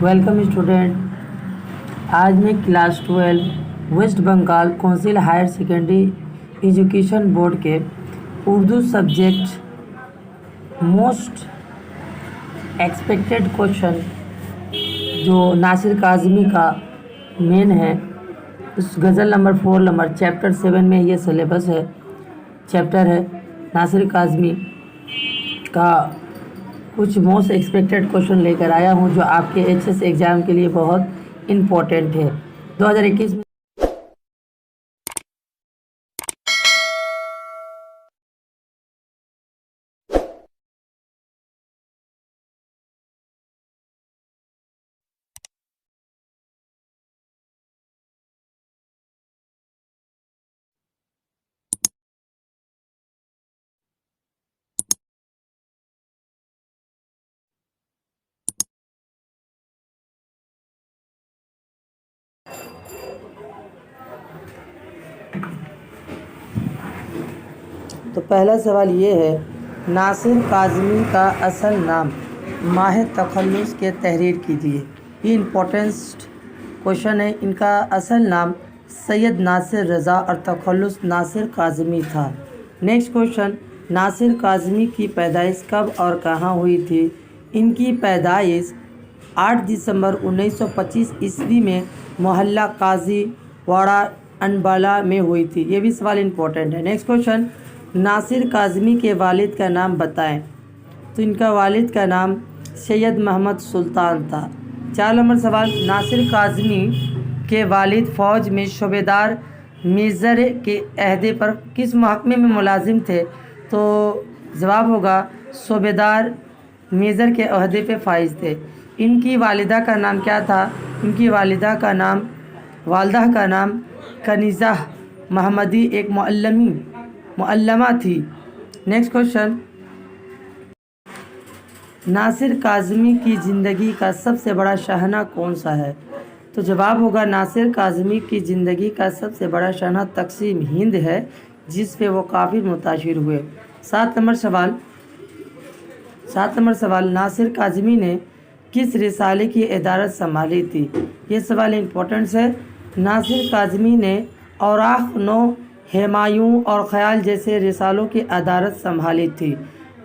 Welcome student. आज मैं class 12 west Bengal council higher secondary education board के Urdu subject most expected question जो नासिर काज़मी का मेन है, उस गज़ल नंबर 4 नंबर चैप्टर 7 में ये सिलेबस है, चैप्टर है नासिर काज़मी का कुछ मोस्ट एक्सपेक्टेड क्वेश्चन लेकर आया हूँ जो आपके एचएस एग्ज़ाम के लिए बहुत इम्पोर्टेंट है। 2021 में तो पहला सवाल ये है, नासिर काज़मी का असल नाम माह तखल्लुस के तहरीर कीजिए। ये इम्पोर्टेंट क्वेश्चन है। इनका असल नाम सैयद नासिर रज़ा और तखल्लुस नासिर काज़मी था। नेक्स्ट क्वेश्चन, नासिर काज़मी की पैदाइश कब और कहाँ हुई थी? इनकी पैदाइश 8 दिसंबर 1925 ईस्वी में मोहल्ला काजी वाड़ा अनबाला में हुई थी। ये भी सवाल इम्पोर्टेंट है। नेक्स्ट क्वेश्चन, नासिर काज़मी के वालिद का नाम बताएं। तो इनका वालिद का नाम सैयद मोहम्मद सुल्तान था। 4 नंबर सवाल, नासिर काज़मी के वालिद फ़ौज में शोबेदार मेजर के अहदे पर किस महकमे में मुलाजिम थे? तो जवाब होगा शोबेदार मेजर के अहदे पे फाइज थे। इनकी वालिदा का नाम क्या था? इनकी वालिदा का नाम कनीज़ा महमदी एक मुअल्लमा थी। नेक्स्ट क्वेश्चन, नासिर काज़मी की ज़िंदगी का सबसे बड़ा शाहना कौन सा है? तो जवाब होगा नासिर काज़मी की ज़िंदगी का सबसे बड़ा शाहना तक़सीम हिंद है, जिस पे वो काफ़ी मुतासिर हुए। 7 नंबर सवाल, नासिर काज़मी ने किस रिसाले की इदारत संभाली थी? ये सवाल इम्पोर्टेंट है। नासिर काज़मी ने औराख नौ, हुमायूं और ख़याल जैसे रिसालों की अदारत संभाली थी।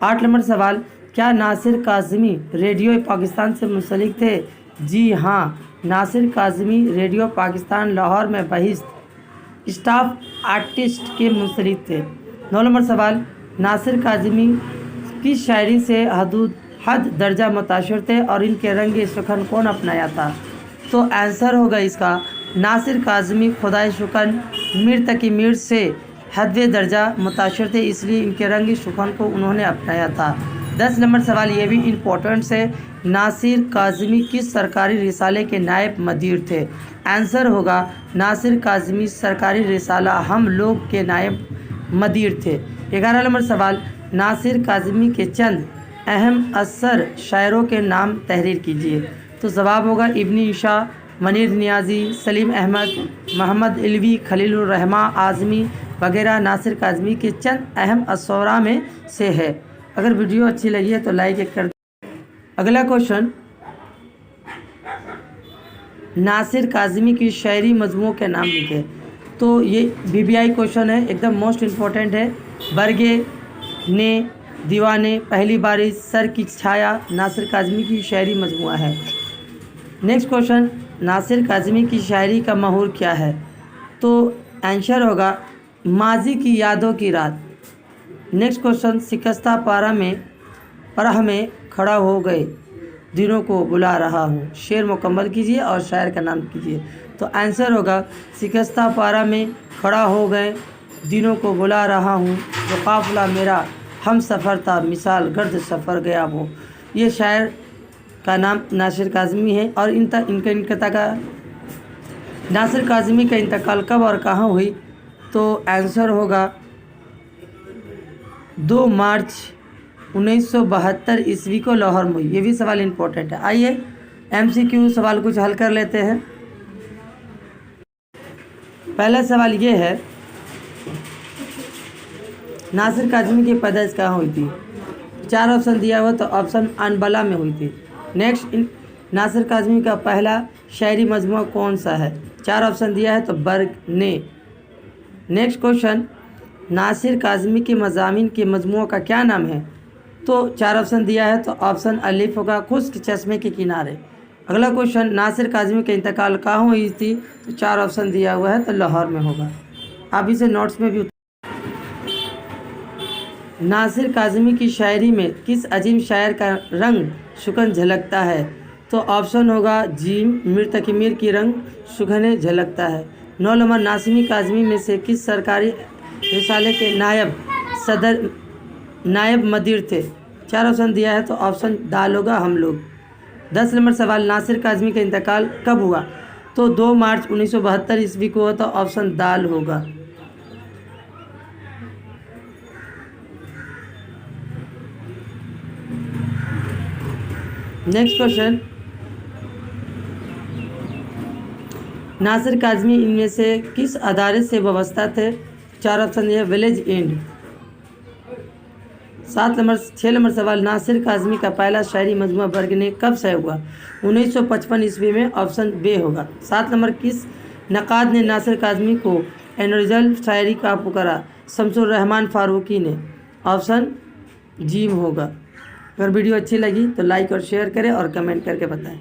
8 नंबर सवाल, क्या नासिर काज़मी रेडियो पाकिस्तान से मुंसलिक थे? जी हाँ, नासिर काज़मी रेडियो पाकिस्तान लाहौर में बहिश्त स्टाफ आर्टिस्ट के मुंसलिक थे। 9 नंबर सवाल, नासिर काज़मी की शायरी से हद दर्जा मुताशिर थे और इनके रंग सुखन कौन अपनाया था? तो आंसर होगा इसका नासिर काज़मी खुदाए शुकन मीर तकी मीर से हद दर्जा मुताशिर थे, इसलिए इनके रंग शुकन को उन्होंने अपनाया था। 10 नंबर सवाल ये भी इम्पोर्टेंट है, नासिर काज़मी किस सरकारी रिसाले के नायब मदीर थे? आंसर होगा नासिर काज़मी सरकारी रिसाला हम लोग के नायब मदीर थे। 11 नंबर सवाल, नासिर काज़मी के चंद अहम असर शायरों के नाम तहरीर कीजिए। तो जवाब होगा इब्न ईशा, मनीर नियाज़ी, सलीम अहमद, मोहम्मद इल्वी, खलीलुर रहमान आज़मी वगैरह नासिर काज़मी के चंद अहम असरा में से है। अगर वीडियो अच्छी लगी है तो लाइक कर दें। अगला क्वेश्चन, नासिर काज़मी की शायरी मजमूओं के नाम लिखे। तो ये बीबीआई क्वेश्चन है, एकदम मोस्ट इम्पोर्टेंट है। बरगे ने दीवाने, पहली बारिश, सर की छाया नासिर काज़मी की शायरी मजमूआ है। नेक्स्ट क्वेश्चन, नासिर काज़मी की शायरी का महूर क्या है? तो आंसर होगा माजी की यादों की रात। नेक्स्ट क्वेश्चन, शिकस्ता परह में खड़ा हो गए दिनों को बुला रहा हूँ। शेर मुकम्मल कीजिए और शायर का नाम कीजिए। तो आंसर होगा शिकस्ता पारा में खड़ा हो गए दिनों को बुला रहा हूँ, जो काफ़िला मेरा हम सफ़र था मिसाल गर्द सफ़र गया वो। ये शायर का नाम नासिर काज़मी है। और नासिर काज़मी का इंतकाल कब और कहाँ हुई? तो आंसर होगा 2 मार्च 1972 ईस्वी को लाहौर में हुई। ये भी सवाल इम्पोर्टेंट है। आइए MCQ सवाल कुछ हल कर लेते हैं। पहला सवाल ये है, नासिर काज़मी की पैदाइश कहाँ हुई थी? 4 ऑप्शन दिया हुआ, तो ऑप्शन अनबला में हुई थी। नासिर काज़मी का पहला शायरी मजमूआ कौन सा है? 4 ऑप्शन दिया है तो बर्ग ने। नेक्स्ट क्वेश्चन, नासिर काज़मी के मज़ामीन के मजमूआ का क्या नाम है? तो 4 ऑप्शन दिया है तो ऑप्शन अलिफ होगा, खुश्क चश्मे के किनारे। अगला क्वेश्चन, नासिर काज़मी का इंतकाल कहाँ हुई थी? तो 4 ऑप्शन दिया हुआ है तो लाहौर में होगा। आप इसे नोट्स में भी। नासिर काज़मी की शायरी में किस अजीम शायर का रंग शुकन झलकता है? तो ऑप्शन होगा जीम, मीर तकीमीर की रंग शुकने झलकता है। 9 नंबर, नासिर काज़मी में से किस सरकारी रिसाले के नायब मदीर थे? 4 ऑप्शन दिया है तो ऑप्शन दाल होगा, हम लोग। 10 नंबर सवाल, नासिर काज़मी का इंतकाल कब हुआ? तो 2 मार्च 1972 ईस्वी को हुआ, तो ऑप्शन दाल होगा। नेक्स्ट क्वेश्चन, नासिर काज़मी इनमें से किस अदारे से वाबस्ता थे? 4 ऑप्शन दिए, विलेज एंड। 6 नंबर सवाल, नासिर काज़मी का पहला शायरी मजमूआ बर्ग ने कब शाये हुआ? 1955 ईस्वी में, ऑप्शन बे होगा। 7 नंबर, किस नक़ाद ने नासिर काज़मी को एनरिजल शायरी का पुकारा? शमसुर रहमान फारूकी ने। ऑप्शन जीम होगा। अगर वीडियो अच्छी लगी तो लाइक और शेयर करें और कमेंट करके बताएं।